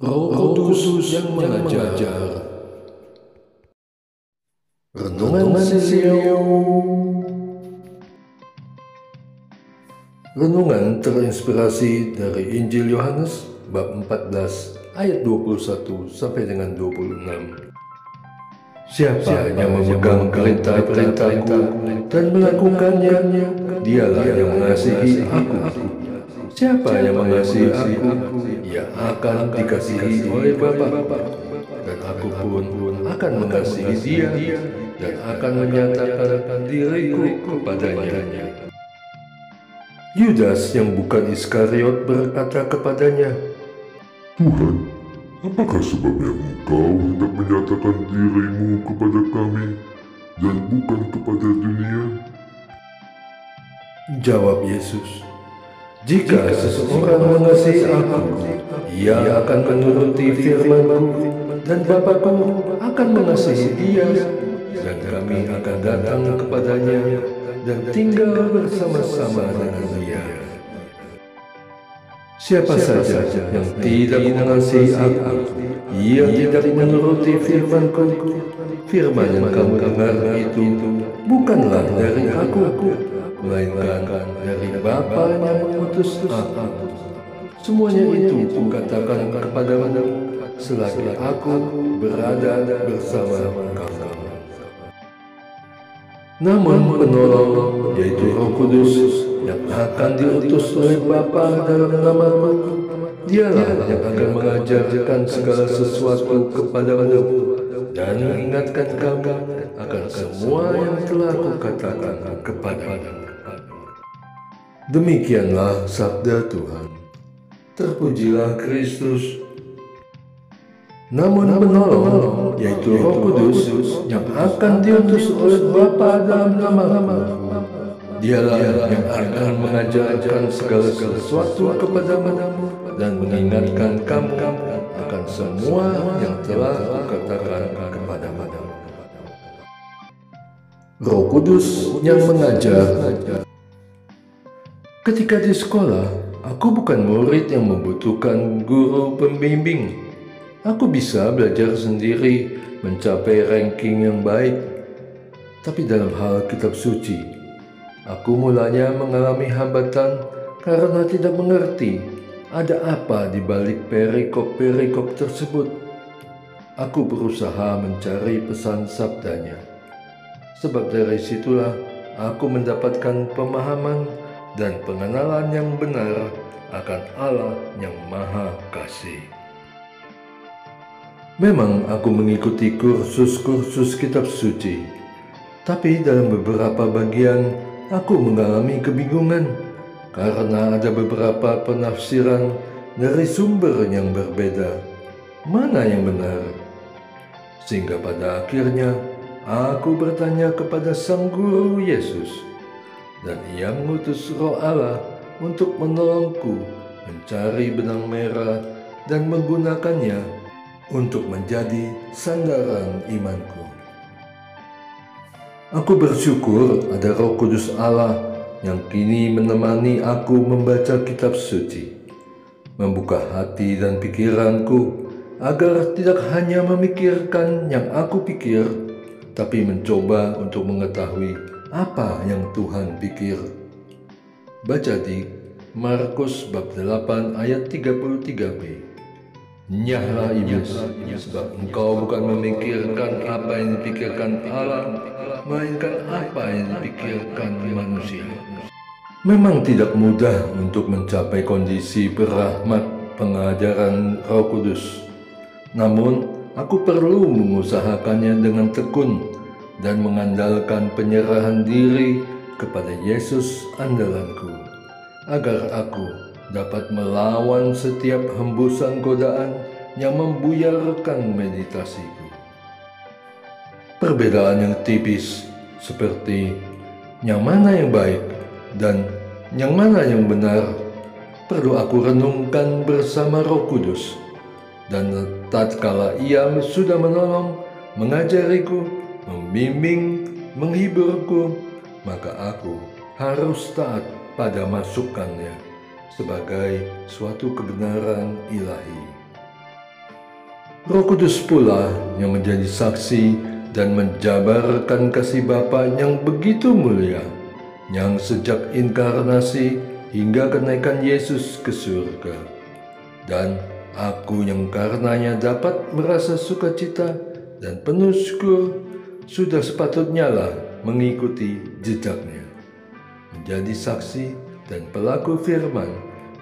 Roh Kudus yang mengajar. Renungan Sesiau. Renungan terinspirasi dari Injil Yohanes bab 14 ayat 21 sampai dengan 26. Siapa yang memegang perintah-perintahku dan melakukannya, dialah yang mengasihi aku. Siapa yang mengasihi aku, ia akan dikasihi oleh Bapa, dan aku pun akan mengasihi dia dan akan menyatakan diriku kepadanya. Yudas yang bukan Iskariot berkata kepadanya, Tuhan, apakah sebabnya Engkau hendak menyatakan dirimu kepada kami dan bukan kepada dunia? Jawab Yesus, jika seseorang mengasihi aku, ia akan menuruti firman-Ku, dan Bapa-Ku akan mengasihi dia, dan kami akan datang kepadanya dan tinggal bersama-sama dengan dia. Siapa saja yang tidak mengasihi aku, ia tidak menuruti firman-Ku. Firman yang kamu dengar itu bukanlah dari aku, melainkan dari Bapa yang mengutus aku. Semuanya itu kukatakan kepadamu selagi aku berada bersama kamu. Namun penolong, yaitu Roh Kudus, yang akan diutus oleh Bapa dalam namaku, dialah yang akan mengajarkan segala sesuatu kepadamu dan mengingatkan kamu akan semua yang telah kukatakan kepadamu. Demikianlah sabda Tuhan. Terpujilah Kristus. Namun penolong, yaitu Roh Kudus, yang akan diutus oleh Bapa dalam namaku, dialah yang akan mengajarkan segala sesuatu kepadamu dan mengingatkan kamu akan semua yang telah kukatakan kepadamu. Roh Kudus yang mengajar. Ketika di sekolah, aku bukan murid yang membutuhkan guru pembimbing. Aku bisa belajar sendiri, mencapai ranking yang baik. Tapi dalam hal kitab suci, aku mulanya mengalami hambatan karena tidak mengerti ada apa di balik perikop-perikop tersebut. Aku berusaha mencari pesan sabdanya. Sebab dari situlah aku mendapatkan pemahaman dan pengenalan yang benar akan Allah yang Maha Kasih. Memang aku mengikuti kursus-kursus kitab suci, tapi dalam beberapa bagian aku mengalami kebingungan karena ada beberapa penafsiran dari sumber yang berbeda. Mana yang benar? Sehingga pada akhirnya aku bertanya kepada Sang Guru Yesus, dan Ia mengutus Roh Allah untuk menolongku mencari benang merah dan menggunakannya untuk menjadi sandaran imanku. Aku bersyukur ada Roh Kudus Allah yang kini menemani aku membaca kitab suci, membuka hati dan pikiranku agar tidak hanya memikirkan yang aku pikir, tapi mencoba untuk mengetahui apa yang Tuhan pikir. Baca di Markus bab 8 ayat 33b. Nyahlah iblis, sebab engkau bukan memikirkan apa yang dipikirkan Allah, melainkan apa yang dipikirkan manusia. Memang tidak mudah untuk mencapai kondisi berahmat pengajaran Roh Kudus. Namun, aku perlu mengusahakannya dengan tekun dan mengandalkan penyerahan diri kepada Yesus andalanku, agar aku dapat melawan setiap hembusan godaan yang membuyarkan meditasiku. Perbedaan yang tipis seperti yang mana yang baik dan yang mana yang benar perlu aku renungkan bersama Roh Kudus, dan tatkala Ia sudah menolong, mengajariku, membimbing, menghiburku, maka aku harus taat pada masukannya sebagai suatu kebenaran ilahi. Roh Kudus pula yang menjadi saksi dan menjabarkan kasih Bapa yang begitu mulia, yang sejak inkarnasi hingga kenaikan Yesus ke surga. Dan aku yang karenanya dapat merasa sukacita dan penuh syukur, sudah sepatutnya lah mengikuti jejaknya, menjadi saksi dan pelaku firman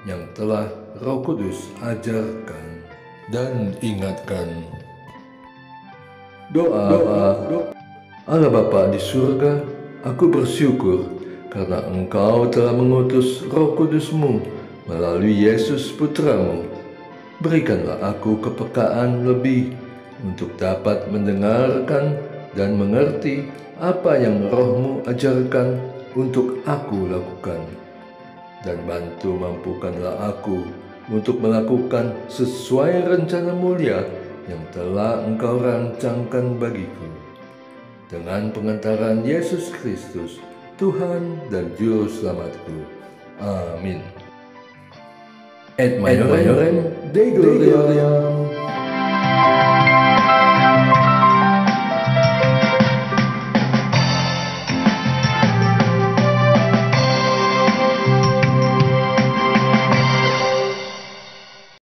yang telah Roh Kudus ajarkan dan ingatkan. Doa. Allah Bapa di surga, aku bersyukur karena Engkau telah mengutus Roh Kudus-Mu melalui Yesus Putramu. Berikanlah aku kepekaan lebih untuk dapat mendengarkan dan mengerti apa yang Roh-Mu ajarkan untuk aku lakukan. Dan bantu mampukanlah aku untuk melakukan sesuai rencana mulia yang telah Engkau rancangkan bagiku. Dengan pengantaran Yesus Kristus, Tuhan dan Juru Selamatku. Amin. Et Maiorem Dei Gloria.